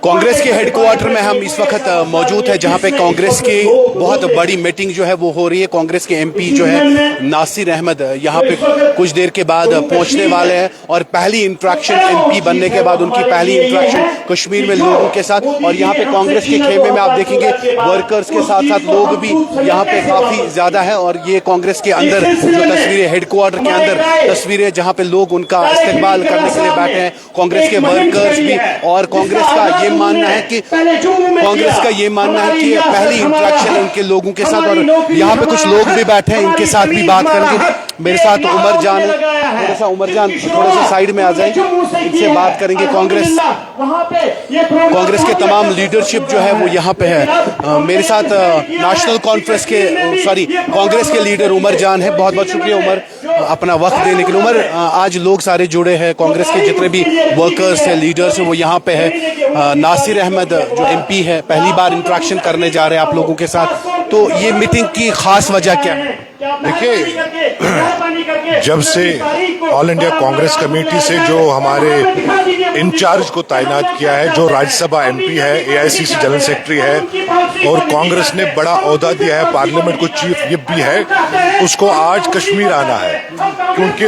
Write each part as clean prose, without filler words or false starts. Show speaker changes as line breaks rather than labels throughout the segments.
कांग्रेस के हेडक्वार्टर में हम इस वक्त मौजूद है, जहां पे कांग्रेस की बहुत बड़ी मीटिंग जो है वो हो रही है। कांग्रेस के एमपी जो है नासिर अहमद यहां पे कुछ देर के बाद पहुंचने वाले हैं और पहली इंटरेक्शन एमपी बनने के बाद उनकी पहली इंटरेक्शन कश्मीर में लोगों के साथ। और यहां पे कांग्रेस के खेमे में आप देखेंगे वर्कर्स के साथ साथ लोग भी यहां पे काफी ज्यादा है। और ये कांग्रेस के अंदर जो तस्वीरें, हेडक्वार्टर के अंदर तस्वीरें जहां पे लोग उनका इस्तेमाल करने के लिए बैठे हैं, कांग्रेस के वर्कर्स भी। और कांग्रेस का ये मानना है कि पहली इंटरेक्शन इनके लोगों के साथ। और यहाँ पे कुछ लोग भी बैठे हैं, इनके साथ भी बात करेंगे। मेरे साथ उमर जान है, थोड़ा सा साइड में आ जाए, इनसे बात करेंगे। कांग्रेस के तमाम लीडरशिप जो है वो यहाँ पे है। मेरे साथ नेशनल कॉन्फ्रेंस के कांग्रेस के लीडर उमर जान है। बहुत बहुत शुक्रिया उमर अपना वक्त देने के लिए। उमर, आज लोग सारे जुड़े हैं, कांग्रेस के जितने भी वर्कर्स है, लीडर्स है, वो यहाँ पे है। नासिर अहमद जो एमपी है पहली बार इंटरेक्शन करने जा रहे हैं आप लोगों के साथ। तो ये मीटिंग की खास वजह क्या है?
देखिए, जब से ऑल इंडिया कांग्रेस कमेटी से जो हमारे इंचार्ज को तैनात किया है, जो राज्यसभा एमपी है, एआईसीसी जनरल सेक्रेटरी है और कांग्रेस ने बड़ा ओहदा दिया है, पार्लियामेंट को चीफ व्हिप भी है, उसको आज कश्मीर आना है। क्योंकि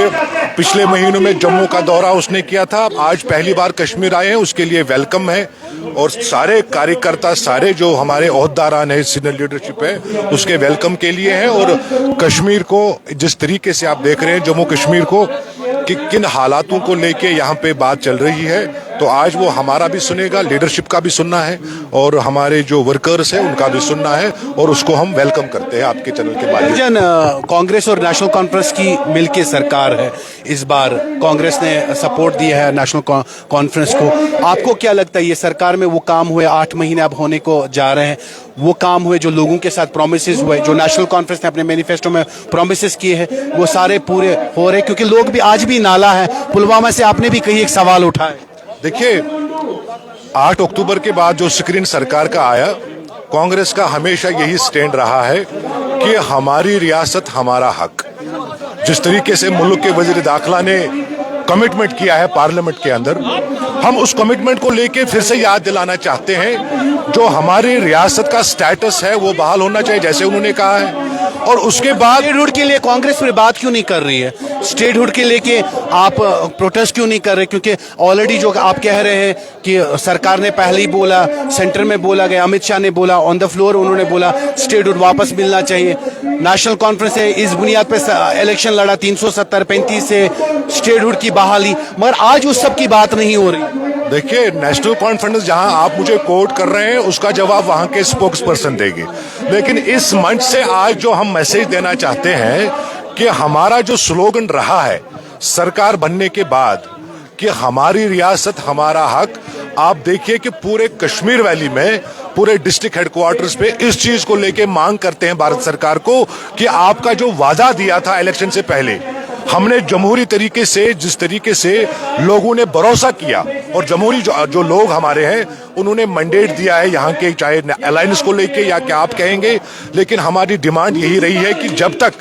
पिछले महीनों में जम्मू का दौरा उसने किया था, आज पहली बार कश्मीर आए हैं, उसके लिए वेलकम है। और सारे कार्यकर्ता, सारे जो हमारे ओहदेदारान है, सीनियर लीडरशिप है, उसके वेलकम के लिए है। और कश्मीर को जिस तरीके से आप देख रहे हैं, जम्मू कश्मीर को कि किन हालातों को लेके यहाँ पे बात चल रही है, तो आज वो हमारा भी सुनेगा, लीडरशिप का भी सुनना है और हमारे जो वर्कर्स है उनका भी सुनना है। और उसको हम वेलकम करते हैं आपके चैनल के माध्यम।
कांग्रेस और नेशनल कॉन्फ्रेंस की मिलके सरकार है, इस बार कांग्रेस ने सपोर्ट दिया है नेशनल कॉन्फ्रेंस को। आपको क्या लगता है ये सरकार में वो काम हुए, 8 महीने अब होने को जा रहे हैं, वो काम हुए जो लोगों के साथ प्रोमिसेस हुए, जो नेशनल कॉन्फ्रेंस ने अपने मैनिफेस्टो में प्रोमिसेस किए हैं, वो सारे पूरे हो रहे? क्योंकि लोग भी आज भी नाला है पुलवामा से, आपने भी कहीं एक सवाल उठाया।
देखिए, 8 अक्टूबर के बाद जो स्क्रीन सरकार का आया, कांग्रेस का हमेशा यही स्टैंड रहा है कि हमारी रियासत हमारा हक। जिस तरीके से मुल्क के वजीर दाखिला ने कमिटमेंट किया है पार्लियामेंट के अंदर, हम उस कमिटमेंट को लेके फिर से याद दिलाना चाहते हैं। जो हमारी रियासत का स्टेटस है वो बहाल होना चाहिए, जैसे उन्होंने कहा है। और उसके बाद
स्टेटहुड के लिए कांग्रेस पर बात क्यों नहीं कर रही है? स्टेटहुड के लेके आप प्रोटेस्ट क्यों नहीं कर रहे? क्योंकि ऑलरेडी जो आप कह रहे हैं कि सरकार ने पहले ही बोला, सेंटर में बोला गया, अमित शाह ने बोला, ऑन द फ्लोर उन्होंने बोला स्टेटहुड वापस मिलना चाहिए। नेशनल कॉन्फ्रेंस ने इस बुनियाद पर इलेक्शन लड़ा 370-35 से स्टेटहुड की बहाली, मगर आज उस सब की बात नहीं हो रही।
देखिए, नेशनल कॉन्फ्रेंस जहां आप मुझे कोट कर रहे हैं उसका जवाब वहां के स्पोक्स पर्सन देंगे। लेकिन इस मंच से आज जो हम मैसेज देना चाहते हैं कि हमारा जो स्लोगन रहा है सरकार बनने के बाद कि हमारी रियासत हमारा हक, आप देखिए कि पूरे कश्मीर वैली में, पूरे डिस्ट्रिक्ट हेडक्वार्टर्स पे इस चीज को लेके मांग करते हैं भारत सरकार को कि आपका जो वादा दिया था इलेक्शन से पहले, हमने जमहूरी तरीके से, जिस तरीके से लोगों ने भरोसा किया और जमहूरी जो लोग हमारे हैं उन्होंने मैंडेट दिया है यहाँ के, चाहे अलायंस को लेके या क्या आप कहेंगे, लेकिन हमारी डिमांड यही रही है कि जब तक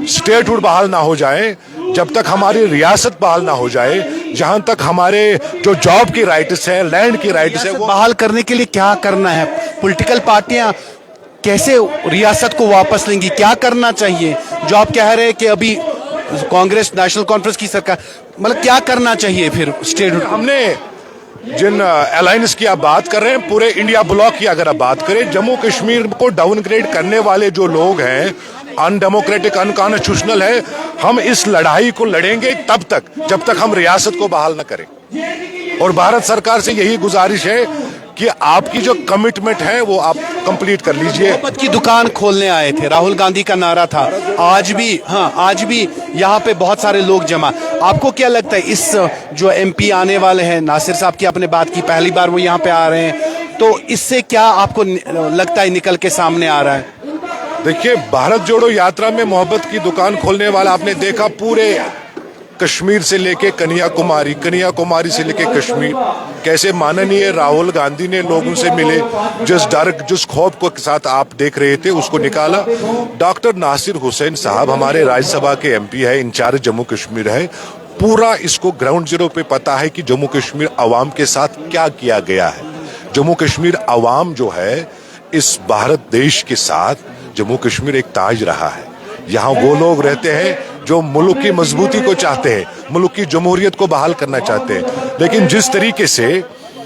स्टेटहुड बहाल ना हो जाए, जब तक हमारी रियासत बहाल ना हो जाए, जहां तक हमारे जो जॉब की राइट्स है, लैंड की राइट्स है, वो
बहाल करने के लिए क्या करना है? पॉलिटिकल पार्टियां कैसे रियासत को वापस लेंगी? क्या करना चाहिए? जो आप कह रहे हैं कि अभी कांग्रेस नेशनल कॉन्फ्रेंस की सरकार, मतलब क्या करना चाहिए फिर स्टेटहुड?
हमने जिन अलायंस की आप बात कर रहे हैं, पूरे इंडिया ब्लॉक की अगर आप बात करें, जम्मू कश्मीर को डाउनग्रेड करने वाले जो लोग हैं, अनडेमोक्रेटिक, अनकॉन्स्टिट्यूशनल है, हम इस लड़ाई को लड़ेंगे तब तक जब तक हम रियासत को बहाल न करें। और भारत सरकार से यही गुजारिश है कि आपकी जो कमिटमेंट है वो आप कंप्लीट कर लीजिए।
मोहब्बत की दुकान खोलने आए थे, राहुल गांधी का नारा था, आज भी यहाँ पे बहुत सारे लोग जमा। आपको क्या लगता है इस जो एमपी आने वाले हैं, नासिर साहब की आपने बात की, पहली बार वो यहाँ पे आ रहे हैं, तो इससे क्या आपको लगता है निकल के सामने आ रहा है?
देखिए, भारत जोड़ो यात्रा में मोहब्बत की दुकान खोलने वाला आपने देखा, पूरे कश्मीर से लेके कन्याकुमारी, कन्याकुमारी से लेके कश्मीर, कैसे माननीय राहुल गांधी ने लोगों से मिले, जिस डर, जिस खौफ को साथ आप देख रहे थे उसको निकाला। डॉक्टर नासिर हुसैन साहब हमारे राज्यसभा के एमपी है, इंचार्ज जम्मू कश्मीर है, पूरा इसको ग्राउंड जीरो पे पता है कि जम्मू कश्मीर अवाम के साथ क्या किया गया है। जम्मू कश्मीर अवाम जो है इस भारत देश के साथ जम्मू कश्मीर एक ताज रहा है। यहाँ वो लोग रहते हैं जो मुल्क की मजबूती को चाहते हैं, मुल्क की जमहूरियत को बहाल करना चाहते हैं। लेकिन जिस तरीके से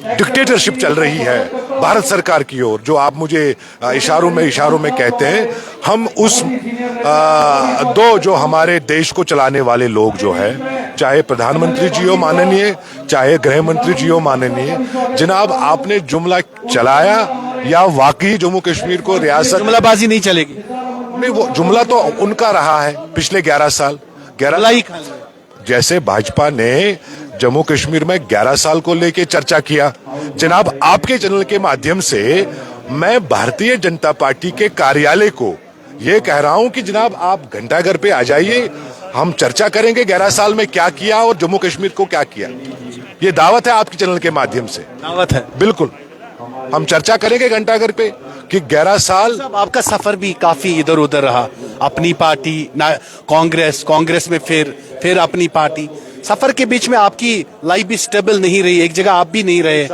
डिक्टेटरशिप चल रही है भारत सरकार की ओर, जो आप मुझे इशारों में कहते हैं, हम उस दो जो हमारे देश को चलाने वाले लोग जो है, चाहे प्रधानमंत्री जी हो माननीय, चाहे गृह मंत्री जी हो माननीय, जनाब आपने जुमला चलाया या वाकई जम्मू कश्मीर को रियासत,
जुमलाबाजी नहीं चलेगी।
नहीं, वो जुमला तो उनका रहा है पिछले 11 साल। जैसे भाजपा ने जम्मू कश्मीर में 11 साल को लेके चर्चा किया, जनाब आपके चैनल के माध्यम से मैं भारतीय जनता पार्टी के कार्यालय को ये कह रहा हूं कि जनाब आप घंटाघर पे आ जाइए, हम चर्चा करेंगे 11 साल में क्या किया और जम्मू कश्मीर को क्या किया। ये दावत है आपके चैनल के माध्यम से,
दावत है।
बिल्कुल, हम चर्चा करेंगे घंटाघर पे कि 11 साल।
आपका सफर भी काफी इधर उधर रहा, अपनी पार्टी ना कांग्रेस में फिर अपनी पार्टी, सफर के बीच में आपकी लाइफ भी स्टेबल नहीं रही, एक जगह आप भी नहीं रहे।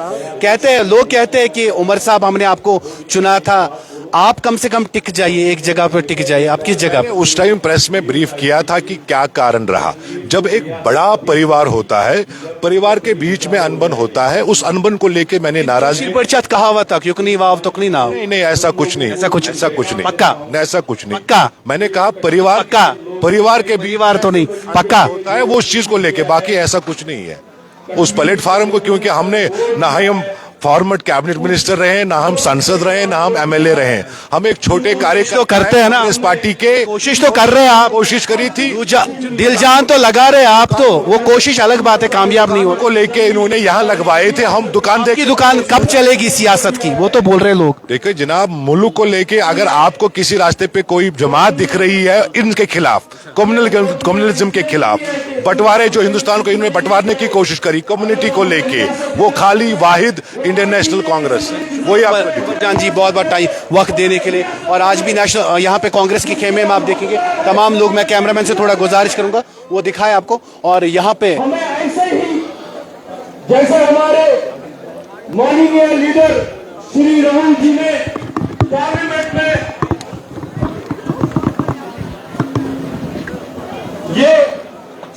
लोग कहते हैं कि उमर साहब हमने आपको चुना था, आप कम से कम टिक जाइए, एक जगह पर टिक जाइए। आप किस जगह?
उस टाइम प्रेस में ब्रीफ किया था कि क्या कारण रहा। जब एक बड़ा परिवार होता है, परिवार के बीच में अनबन होता है, उस अनबन को लेके मैंने नाराजगी
कहावत था, क्यों नहीं वाव तो नहीं ना।
नहीं, ऐसा कुछ नहीं, ऐसा कुछ नहीं,
पक्का
ऐसा कुछ नहीं,
पक्का
मैंने कहा परिवार के
परिवार तो नहीं, पक्का
होता है वो उस चीज को लेके, बाकी ऐसा कुछ नहीं है उस प्लेटफॉर्म को। क्योंकि हमने ना हम फॉर्मर कैबिनेट मिनिस्टर रहे, ना हम सांसद रहे, ना हम एमएलए रहे, हम एक छोटे कार्यकर्ता
करते हैं ना
इस पार्टी के।
कोशिश तो कर रहे हैं आप,
कोशिश करी थी,
दिल जान तो लगा रहे आप, तो वो कोशिश अलग बात है, कामयाब नहीं हो
को लेके इन्होंने यहाँ लगवाए थे। हम दुकान
दुकान कब चलेगी सियासत की, वो तो बोल रहे लोग।
देखिए जनाब, मुल्क को लेके अगर आपको किसी रास्ते पे कोई जमात दिख रही है इनके खिलाफ, कम्युनलिज्म के खिलाफ, बंटवारे जो हिंदुस्तान को इन्होंने बंटवारने की कोशिश करी कम्युनिटी को लेके, वो खाली वाहिद इंडियन नेशनल कांग्रेस है। वही आप
जान जी, बहुत बहुत टाइम वक्त देने के लिए। और आज भी नेशनल यहाँ पे कांग्रेस के खेमे में आप देखेंगे तमाम लोग, मैं कैमरामैन से थोड़ा गुजारिश करूंगा वो दिखाए आपको। और यहाँ पे
जैसे हमारे माननीय लीडर श्री राहुल जी ने पार्लियामेंट में ये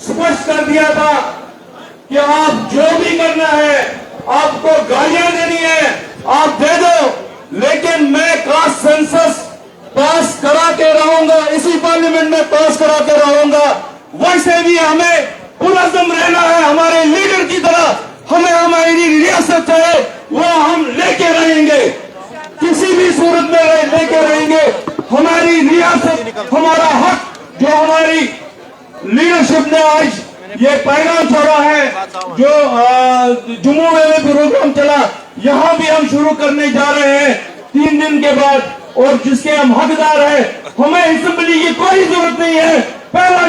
स्पष्ट कर दिया था कि आप जो भी करना है, आपको गालियां देनी है आप दे दो, लेकिन मैं कास्ट सेंसस पास करा के रहूंगा, इसी पार्लियामेंट में पास करा के रहूंगा। वैसे भी हमें पुरज़म रहना है, हमारे लीडर की तरह हमें हमारी रियासत चाहे वो हम लेके रहेंगे, किसी भी सूरत में लेके रहेंगे। हमारी रियासत, हमारा हक, जो हमारी लीडरशिप ने आज ये पैगाम छोड़ा है, जो जम्मू में भी प्रोग्राम चला, यहाँ भी हम शुरू करने जा रहे हैं 3 दिन के बाद, और जिसके हम हकदार हैं, हमें असेंबली की कोई जरूरत नहीं है। पहला